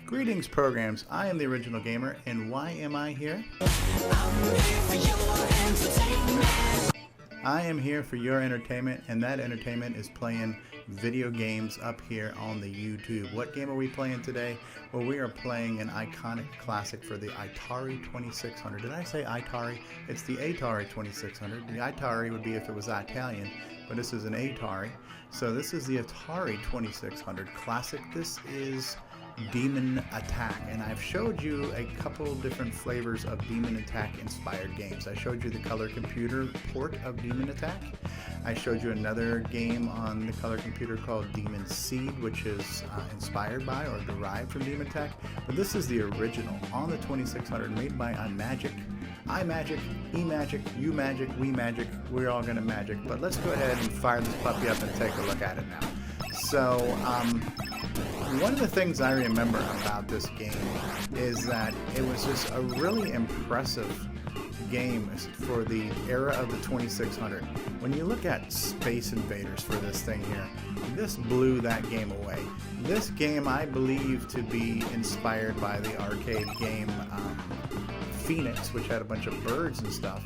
Greetings, programs. I am the Original Gamer, and why am I here? I am here for your entertainment, and that entertainment is playing video games up here on the YouTube. What game are we playing today? Well, we are playing an iconic classic for the Atari 2600. Did I say Atari? It's the Atari 2600. The Atari would be if it was Italian, but this is an Atari. So this is the Atari 2600 classic. This is Demon Attack, and I've showed you a couple different flavors of Demon Attack inspired games. I showed you the color computer port of Demon Attack. I showed you another game on the color computer called Demon Seed, which is inspired by or derived from Demon Attack, but this is the original on the 2600 made by Imagic. Imagic, Emagic, you magic, we magic, we're all gonna magic. But let's go ahead and fire this puppy up and take a look at it now. So, one of the things I remember about this game is that it was just a really impressive game for the era of the 2600. When you look at Space Invaders for this thing here, this blew that game away. This game I believe to be inspired by the arcade game Phoenix, which had a bunch of birds and stuff.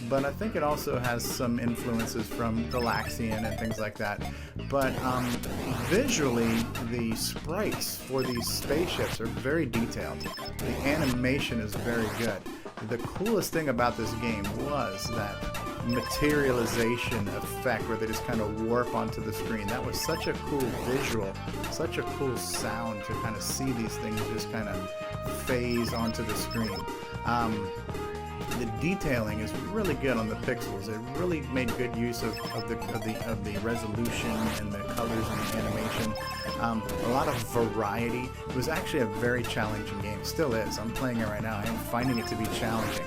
But I think it also has some influences from Galaxian and things like that. But visually, the sprites for these spaceships are very detailed. The animation is very good. The coolest thing about this game was that materialization effect where they just kind of warp onto the screen. That was such a cool visual, such a cool sound to kind of see these things just kind of phase onto the screen. The detailing is really good on the pixels. It really made good use of the resolution and the colors and the animation. A lot of variety. It was actually a very challenging game. It still is. I'm playing it right now. I am finding it to be challenging.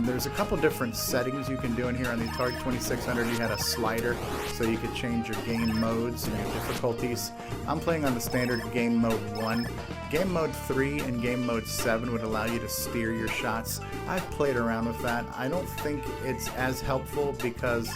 There's a couple different settings you can do in here. On the Atari 2600, you had a slider so you could change your game modes and your difficulties. I'm playing on the standard game mode 1. Game mode 3 and game mode 7 would allow you to steer your shots. I've played around with that. I don't think it's as helpful because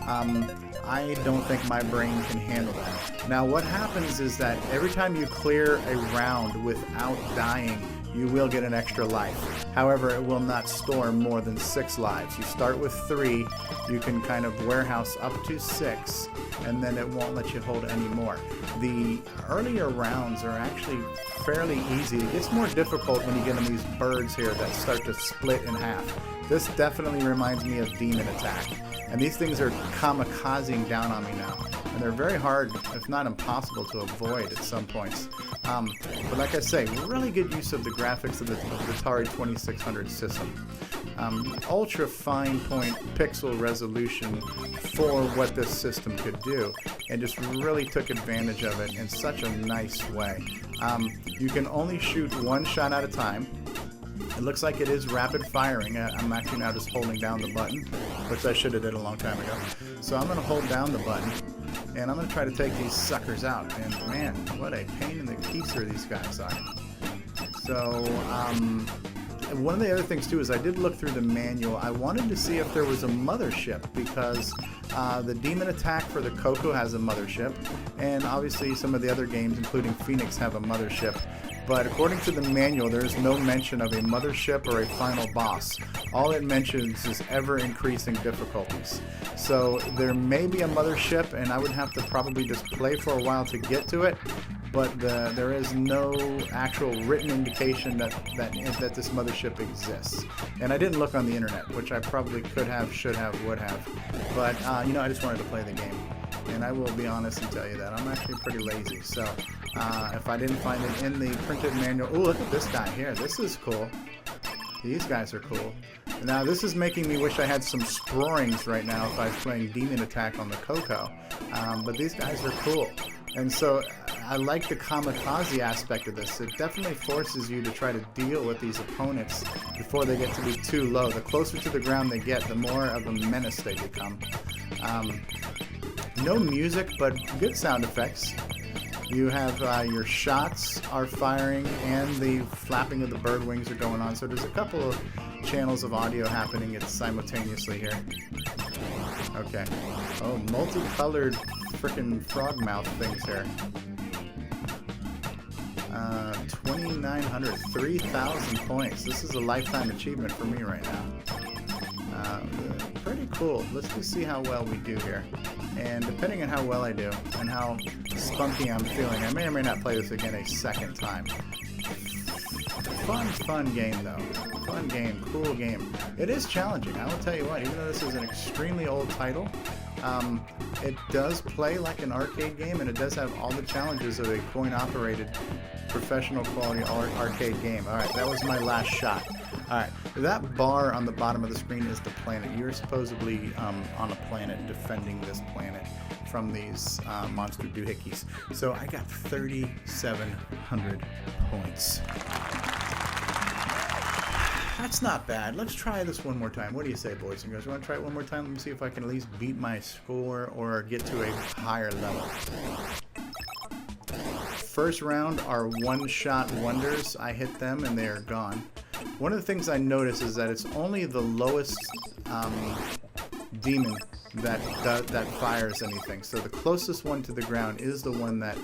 I don't think my brain can handle that. Now what happens is that every time you clear a round without dying, you will get an extra life. However, it will not store more than 6 lives. You start with 3, you can kind of warehouse up to 6, and then it won't let you hold any more. The earlier rounds are actually fairly easy. It gets more difficult when you get on these birds here that start to split in half. This definitely reminds me of Demon Attack. And these things are kamikazing down on me now. And they're very hard, if not impossible, to avoid at some points. But like I say, really good use of the graphics of the Atari 2600 system. Ultra fine point pixel resolution for what this system could do, and just really took advantage of it in such a nice way. You can only shoot one shot at a time. It looks like it is rapid firing. I'm actually now just holding down the button, which I should have did a long time ago. So I'm going to hold down the button, and I'm going to try to take these suckers out. And man, what a pain in the keister these guys are. So, one of the other things too is I did look through the manual. I wanted to see if there was a mothership because the Demon Attack for the CoCo has a mothership, and obviously some of the other games, including Phoenix, have a mothership. But according to the manual, there's no mention of a mothership or a final boss. All it mentions is ever-increasing difficulties. So there may be a mothership, and I would have to probably just play for a while to get to it. But there is no actual written indication that this mothership exists. And I didn't look on the internet, which I probably could have, should have, would have. But, you know, I just wanted to play the game. And I will be honest and tell you that I'm actually pretty lazy. So if I didn't find it in the printed manual... Oh, look at this guy here. This is cool. These guys are cool. Now, this is making me wish I had some Sprorings right now if I was playing Demon Attack on the CoCo. But these guys are cool. And so I like the kamikaze aspect of this. It definitely forces you to try to deal with these opponents before they get to be too low. The closer to the ground they get, the more of a menace they become. No music, but good sound effects. You have your shots are firing and the flapping of the bird wings are going on. So there's a couple of channels of audio happening simultaneously here. Okay. Oh, multicolored frickin' frog mouth things here. 2,900, 3,000 points. This is a lifetime achievement for me right now. Pretty cool. Let's just see how well we do here. And depending on how well I do and how spunky I'm feeling, I may or may not play this again a second time. Fun game though. Fun game, cool game. It is challenging, I will tell you what, even though this is an extremely old title, it does play like an arcade game, and it does have all the challenges of a coin-operated professional quality arcade game. Alright, that was my last shot. Alright, that bar on the bottom of the screen is the planet. You're supposedly on a planet, defending this planet from these monster doohickeys. So I got 3,700 points. That's not bad. Let's try this one more time. What do you say, boys and girls? You want to try it one more time? Let me see if I can at least beat my score or get to a higher level. First round are one-shot wonders. I hit them and they are gone. One of the things I notice is that it's only the lowest demon that fires anything. So the closest one to the ground is the one that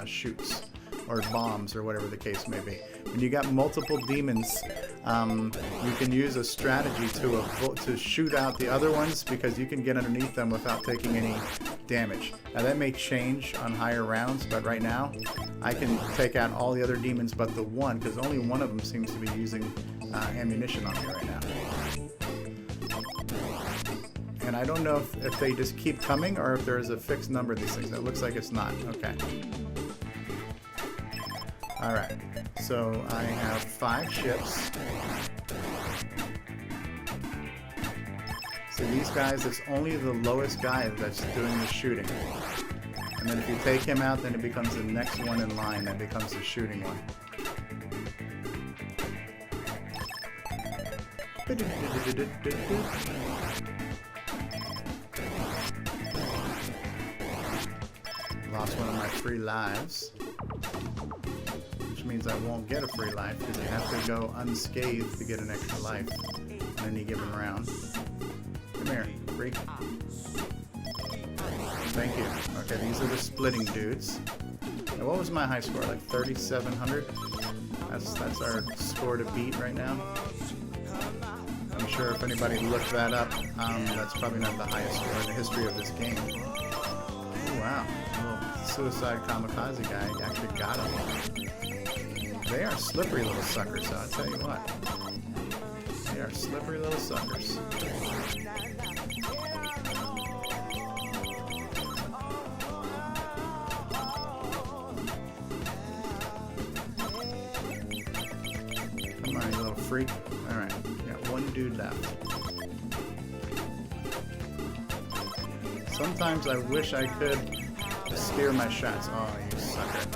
shoots or bombs or whatever the case may be. When you got multiple demons, you can use a strategy to shoot out the other ones because you can get underneath them without taking any damage. Now that may change on higher rounds, but right now I can take out all the other demons but the one, because only one of them seems to be using ammunition on me right now. And I don't know if they just keep coming or if there is a fixed number of these things. It looks like it's not. Okay. Alright, so I have 5 ships. So these guys, it's only the lowest guy that's doing the shooting. And then if you take him out, then it becomes the next one in line that becomes the shooting one. Lost one of my free lives. Which means I won't get a free life because you have to go unscathed to get an extra life in any given round. Come here, freak. Thank you. Okay, these are the splitting dudes. Now, what was my high score? Like 3,700? That's our score to beat right now. I'm sure if anybody looked that up, that's probably not the highest score in the history of this game. Oh, wow. A little suicide kamikaze guy actually got him. They are slippery little suckers, so I'll tell you what. They are slippery little suckers. Come on, you little freak. Alright, got one dude left. Sometimes I wish I could steer my shots. Oh, you sucker.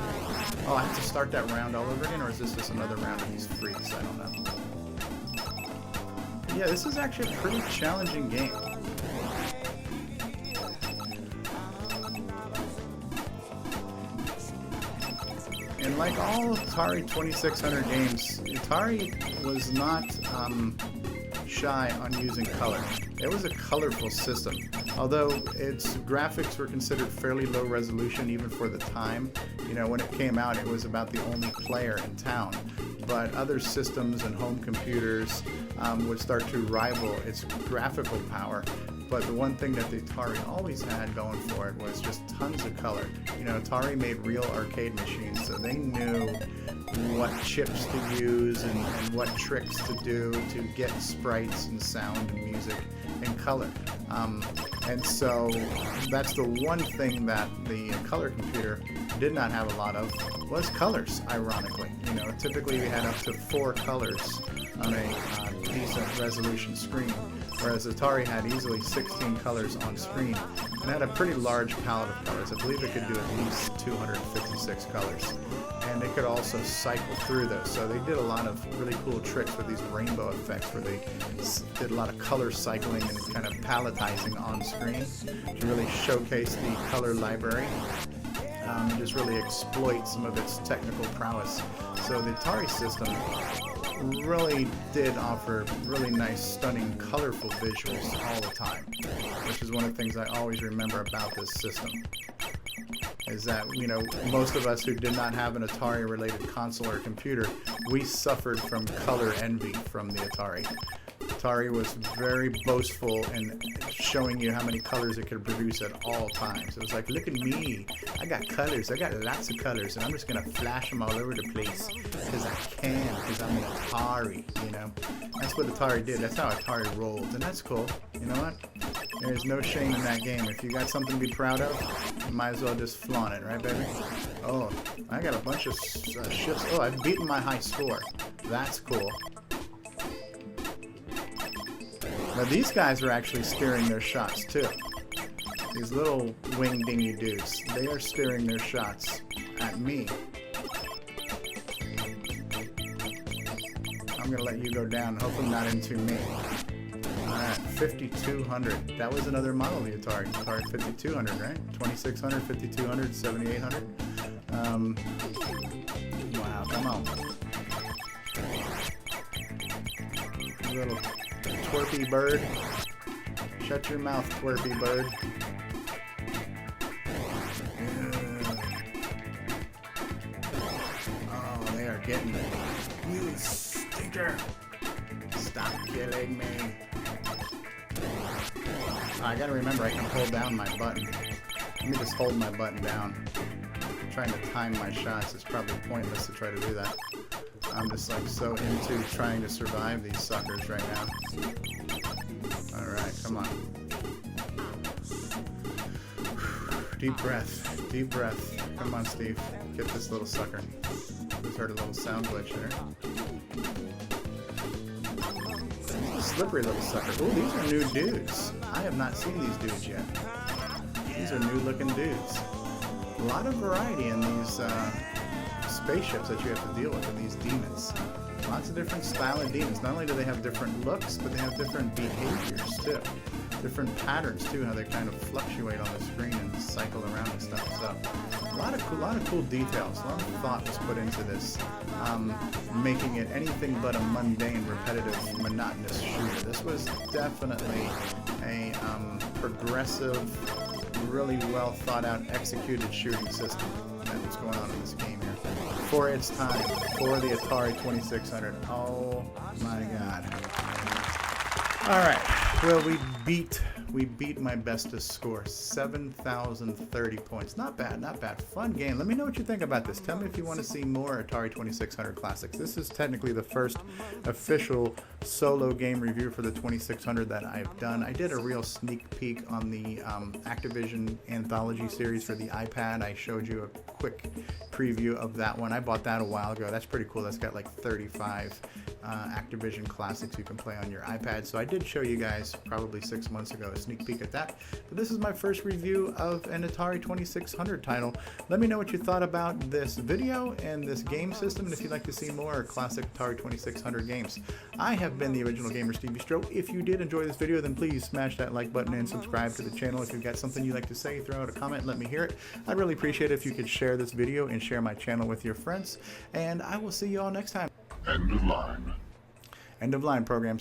Oh, I have to start that round all over again, or is this just another round of these freaks? I don't know. But yeah, this is actually a pretty challenging game. And like all Atari 2600 games, Atari was not shy on using color. It was a colorful system. Although its graphics were considered fairly low resolution even for the time. You know, when it came out, it was about the only player in town. But other systems and home computers would start to rival its graphical power. But the one thing that the Atari always had going for it was just tons of color. You know, Atari made real arcade machines, so they knew what chips to use and what tricks to do to get sprites and sound and music and color. And so that's the one thing that the color computer did not have a lot of, was colors, ironically. You know, typically we had up to 4 colors on a decent resolution screen, whereas Atari had easily 16 colors on screen and had a pretty large palette of colors. I believe it could do at least 256 colors. And it could also cycle through those. So they did a lot of really cool tricks with these rainbow effects where they did a lot of color cycling and kind of palletizing on screen to really showcase the color library and just really exploit some of its technical prowess. So the Atari system really did offer really nice, stunning, colorful visuals all the time, which is one of the things I always remember about this system. is that, you know, most of us who did not have an Atari-related console or computer, we suffered from color envy from the Atari. Atari was very boastful in showing you how many colors it could produce at all times. It was like, look at me, I got colors, I got lots of colors, and I'm just gonna flash them all over the place because I can, because I'm an Atari, you know. That's what Atari did. That's how Atari rolled, and that's cool. You know what? There's no shame in that game. If you got something to be proud of, you might as well just flaunt it, right, baby? Oh, I got a bunch of ships. Oh, I've beaten my high score. That's cool. Now these guys are actually steering their shots too. These little wing dingy dudes, they are steering their shots at me. I'm gonna let you go down, hopefully not into me. Alright, 5200. That was another model of the Atari. Atari 5200, right? 2600, 5200, 7800. Wow, come on. Little twerpy bird. Shut your mouth, twerpy bird. Oh, they are getting it. You stinker! Stop killing me. I gotta remember I can hold down my button. Let me just hold my button down. I'm trying to time my shots. It's probably pointless to try to do that. I'm just like so into trying to survive these suckers right now. Alright, come on. Deep breath. Deep breath. Come on, Steve. Get this little sucker. Just heard a little sound glitch there. Slippery little sucker. Ooh, these are new dudes. I have not seen these dudes yet. These are new looking dudes. A lot of variety in these spaceships that you have to deal with these demons. Lots of different style of demons. Not only do they have different looks, but they have different behaviors too. Different patterns too, how they kind of fluctuate on the screen and cycle around and stuff. So a lot of cool details. A lot of thought was put into this, making it anything but a mundane, repetitive, monotonous shooter. This was definitely a progressive, really well thought out, executed shooting system. That was going on in this game here. For its time, for the Atari 2600. Oh my god. Alright, well we beat my bestest score, 7,030 points. Not bad, not bad. Fun game. Let me know what you think about this. Tell me if you want to see more Atari 2600 classics. This is technically the first official solo game review for the 2600 that I've done. I did a real sneak peek on the Activision Anthology series for the iPad. I showed you a quick preview of that one. I bought that a while ago. That's pretty cool. That's got like 35 Activision classics you can play on your iPad. So I did show you guys probably 6 months ago a sneak peek at that. But this is my first review of an Atari 2600 title. Let me know what you thought about this video and this game system, and if you'd like to see more classic Atari 2600 games. I have been the original gamer, StevieStrow. If you did enjoy this video, then please smash that like button and subscribe to the channel. If you've got something you'd like to say, throw out a comment, let me hear it. I'd really appreciate it if you could share this video and share my channel with your friends. And I will see you all next time. End of line. End of line, programs.